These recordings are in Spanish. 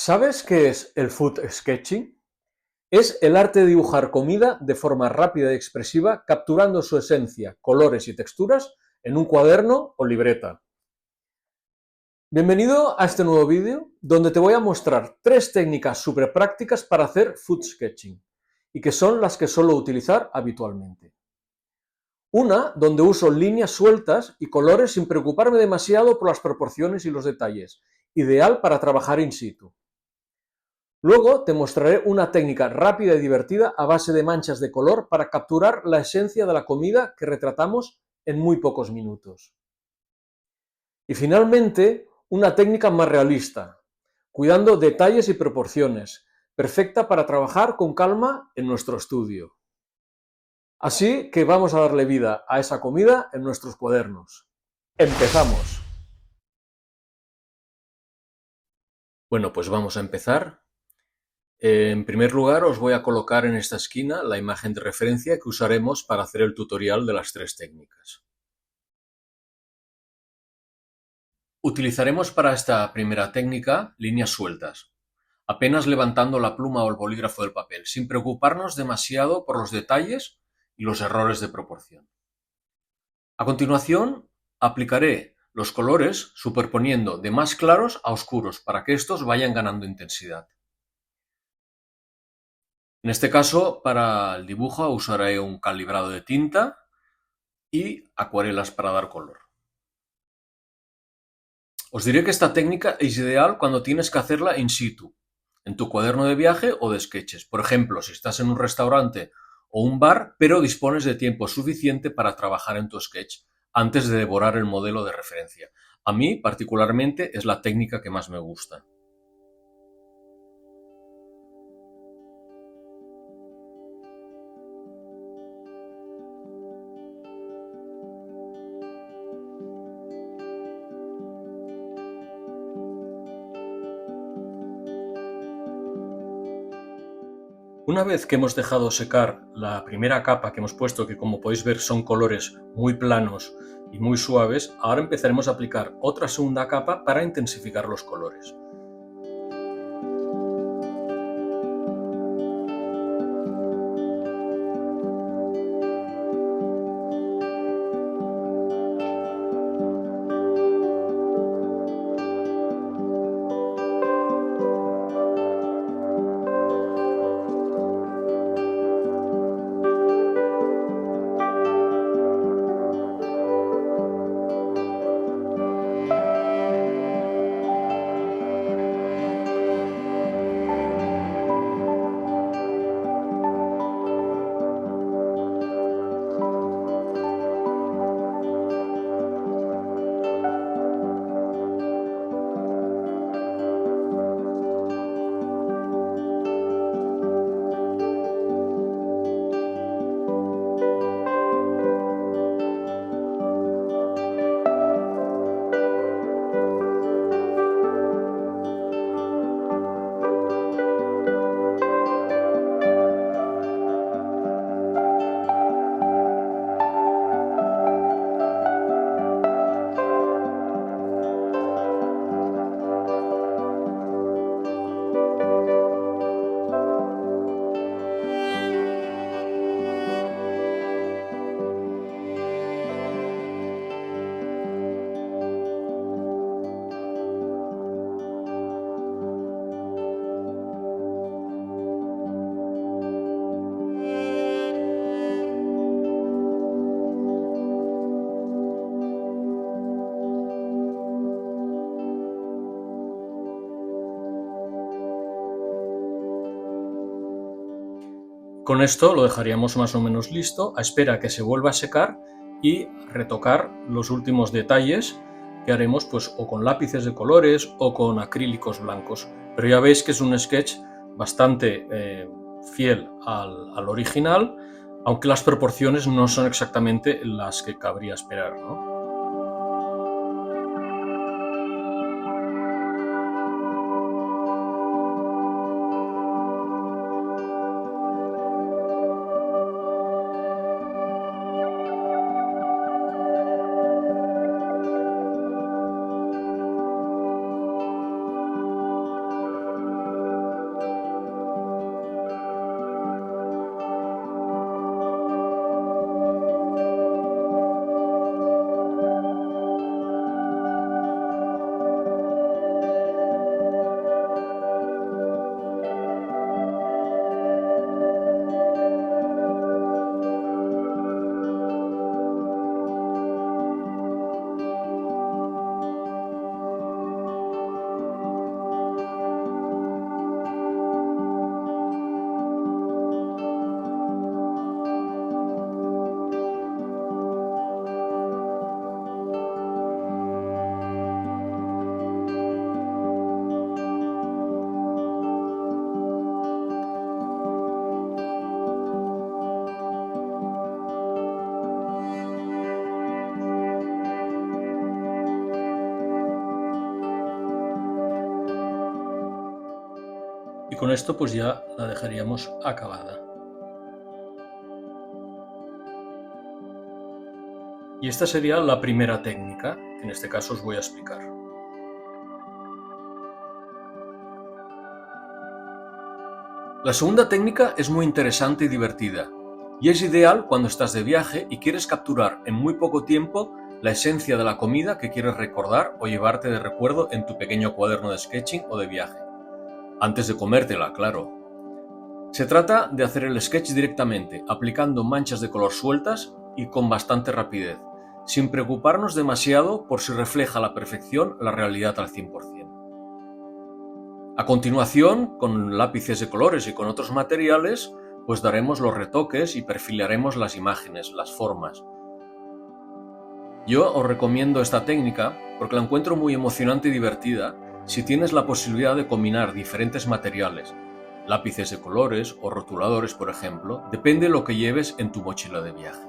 ¿Sabes qué es el food sketching? Es el arte de dibujar comida de forma rápida y expresiva, capturando su esencia, colores y texturas en un cuaderno o libreta. Bienvenido a este nuevo vídeo, donde te voy a mostrar 3 técnicas súper prácticas para hacer food sketching, y que son las que suelo utilizar habitualmente. Una, donde uso líneas sueltas y colores sin preocuparme demasiado por las proporciones y los detalles, ideal para trabajar in situ. Luego te mostraré una técnica rápida y divertida a base de manchas de color para capturar la esencia de la comida que retratamos en muy pocos minutos. Y finalmente, una técnica más realista, cuidando detalles y proporciones, perfecta para trabajar con calma en nuestro estudio. Así que vamos a darle vida a esa comida en nuestros cuadernos. ¡Empezamos! Bueno, pues vamos a empezar. En primer lugar, os voy a colocar en esta esquina la imagen de referencia que usaremos para hacer el tutorial de las 3 técnicas. Utilizaremos para esta primera técnica líneas sueltas, apenas levantando la pluma o el bolígrafo del papel, sin preocuparnos demasiado por los detalles y los errores de proporción. A continuación, aplicaré los colores superponiendo de más claros a oscuros para que estos vayan ganando intensidad. En este caso, para el dibujo usaré un calibrado de tinta y acuarelas para dar color. Os diré que esta técnica es ideal cuando tienes que hacerla in situ, en tu cuaderno de viaje o de sketches. Por ejemplo, si estás en un restaurante o un bar, pero dispones de tiempo suficiente para trabajar en tu sketch antes de devorar el modelo de referencia. A mí, particularmente, es la técnica que más me gusta. Una vez que hemos dejado secar la primera capa que hemos puesto, que como podéis ver son colores muy planos y muy suaves, ahora empezaremos a aplicar otra segunda capa para intensificar los colores. Con esto lo dejaríamos más o menos listo, a espera que se vuelva a secar y retocar los últimos detalles que haremos pues o con lápices de colores o con acrílicos blancos. Pero ya veis que es un sketch bastante fiel al original, aunque las proporciones no son exactamente las que cabría esperar, ¿no? Y con esto pues ya la dejaríamos acabada. Y esta sería la primera técnica, que en este caso os voy a explicar. La segunda técnica es muy interesante y divertida, y es ideal cuando estás de viaje y quieres capturar en muy poco tiempo la esencia de la comida que quieres recordar o llevarte de recuerdo en tu pequeño cuaderno de sketching o de viaje. Antes de comértela, claro. Se trata de hacer el sketch directamente, aplicando manchas de color sueltas y con bastante rapidez, sin preocuparnos demasiado por si refleja a la perfección la realidad al 100%. A continuación, con lápices de colores y con otros materiales, pues daremos los retoques y perfilaremos las imágenes, las formas. Yo os recomiendo esta técnica porque la encuentro muy emocionante y divertida si tienes la posibilidad de combinar diferentes materiales, lápices de colores o rotuladores, por ejemplo, depende de lo que lleves en tu mochila de viaje.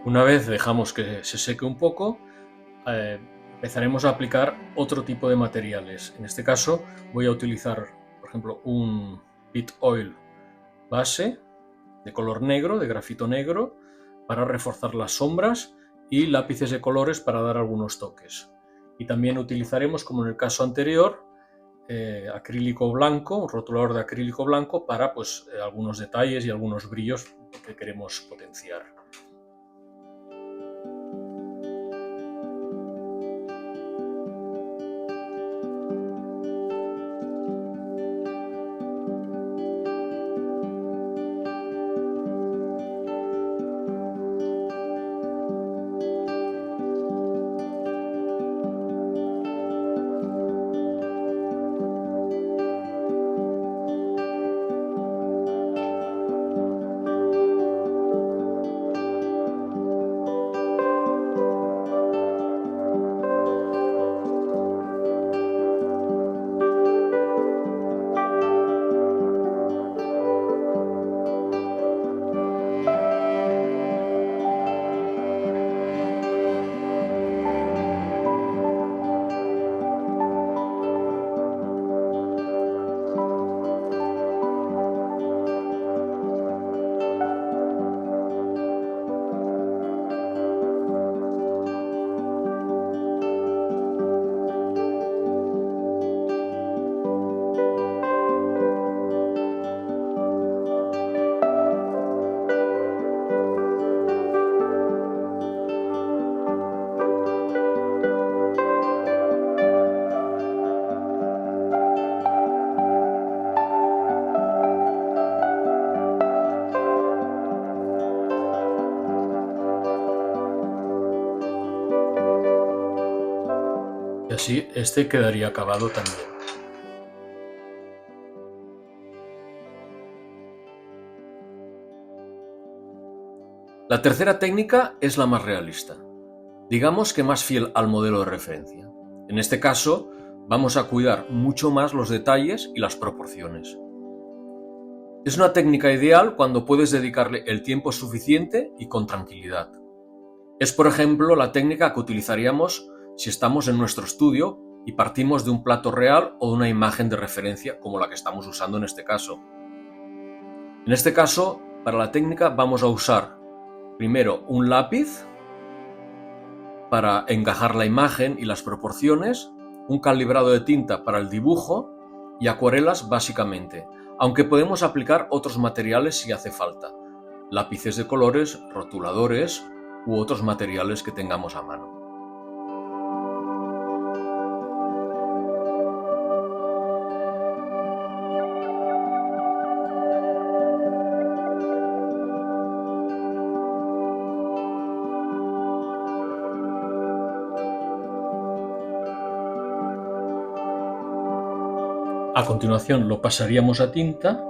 Una vez dejamos que se seque un poco, empezaremos a aplicar otro tipo de materiales. En este caso voy a utilizar, por ejemplo, un Pit Oil base de color negro, de grafito negro, para reforzar las sombras y lápices de colores para dar algunos toques. Y también utilizaremos, como en el caso anterior, acrílico blanco, un rotulador de acrílico blanco para pues, algunos detalles y algunos brillos que queremos potenciar. así este quedaría acabado también. La tercera técnica es la más realista, digamos que más fiel al modelo de referencia. En este caso, vamos a cuidar mucho más los detalles y las proporciones. Es una técnica ideal cuando puedes dedicarle el tiempo suficiente y con tranquilidad. Es, por ejemplo, la técnica que utilizaríamos si estamos en nuestro estudio y partimos de un plato real o de una imagen de referencia como la que estamos usando en este caso. En este caso, para la técnica vamos a usar primero un lápiz para encajar la imagen y las proporciones, un calibrado de tinta para el dibujo y acuarelas básicamente, aunque podemos aplicar otros materiales si hace falta, lápices de colores, rotuladores u otros materiales que tengamos a mano. A continuación lo pasaríamos a tinta .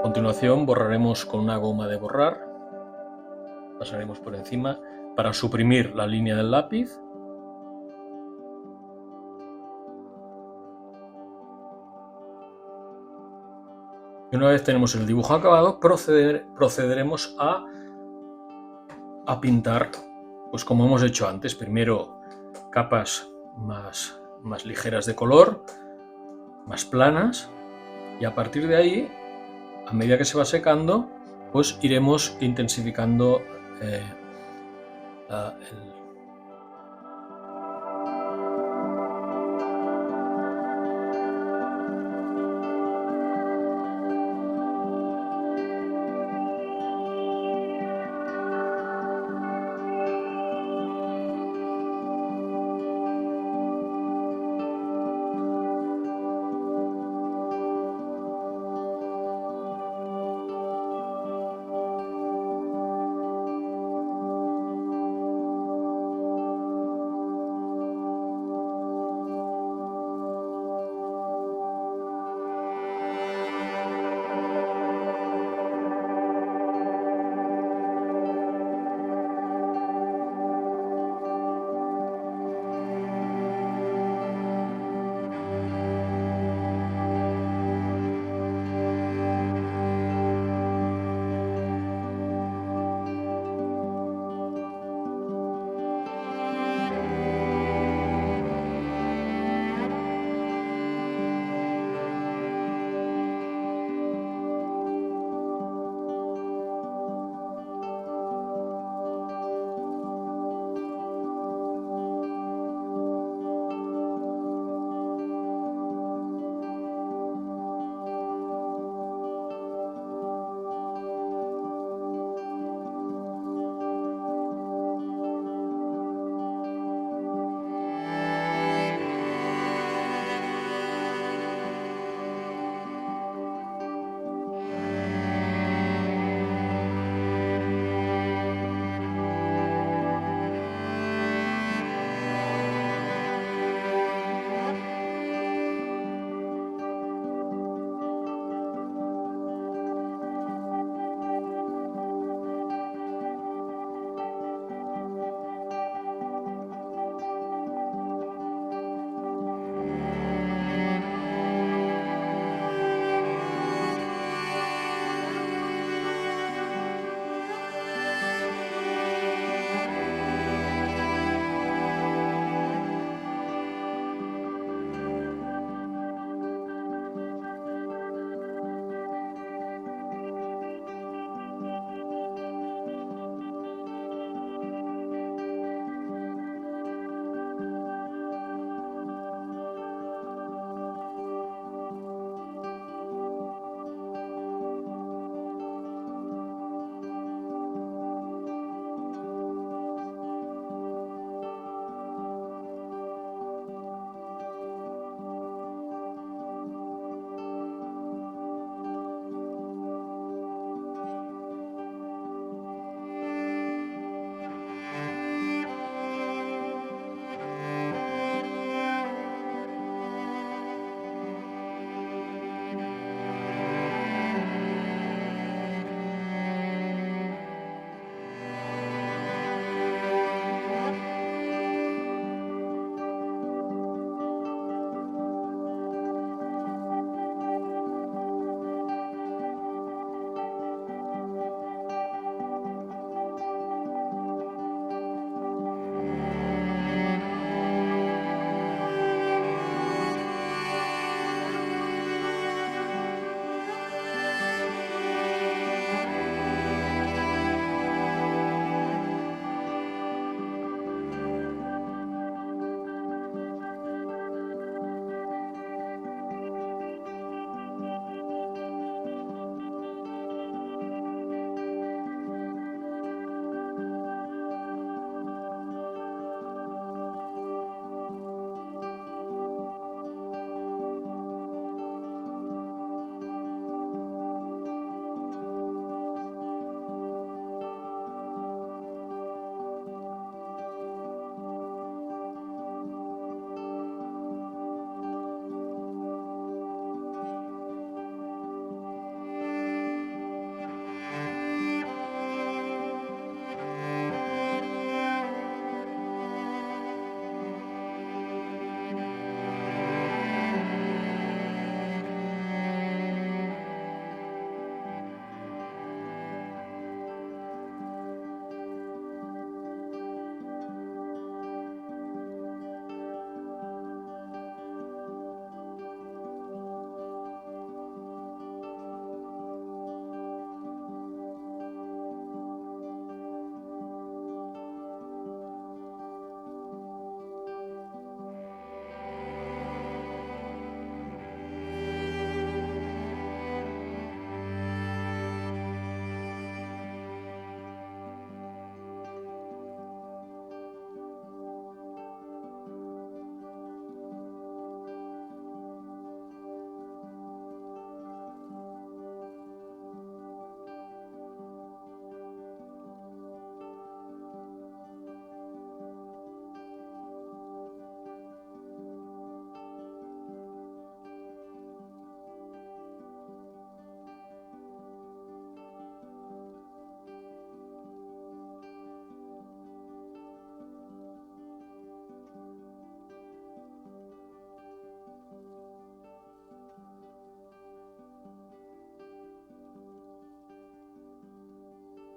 A continuación borraremos con una goma de borrar, pasaremos por encima para suprimir la línea del lápiz . Y una vez tenemos el dibujo acabado, procederemos a pintar, pues como hemos hecho antes, primero capas más ligeras de color, más planas, y a partir de ahí, a medida que se va secando, pues iremos intensificando el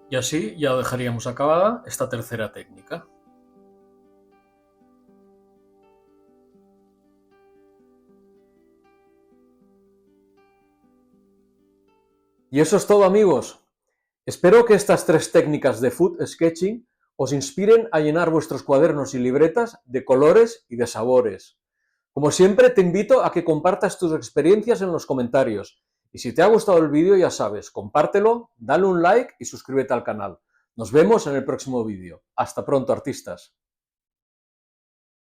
Y así ya dejaríamos acabada esta tercera técnica. Y eso es todo, amigos. Espero que estas tres técnicas de food sketching os inspiren a llenar vuestros cuadernos y libretas de colores y de sabores. Como siempre, te invito a que compartas tus experiencias en los comentarios. Y si te ha gustado el vídeo, ya sabes, compártelo, dale un like y suscríbete al canal. Nos vemos en el próximo vídeo. Hasta pronto, artistas.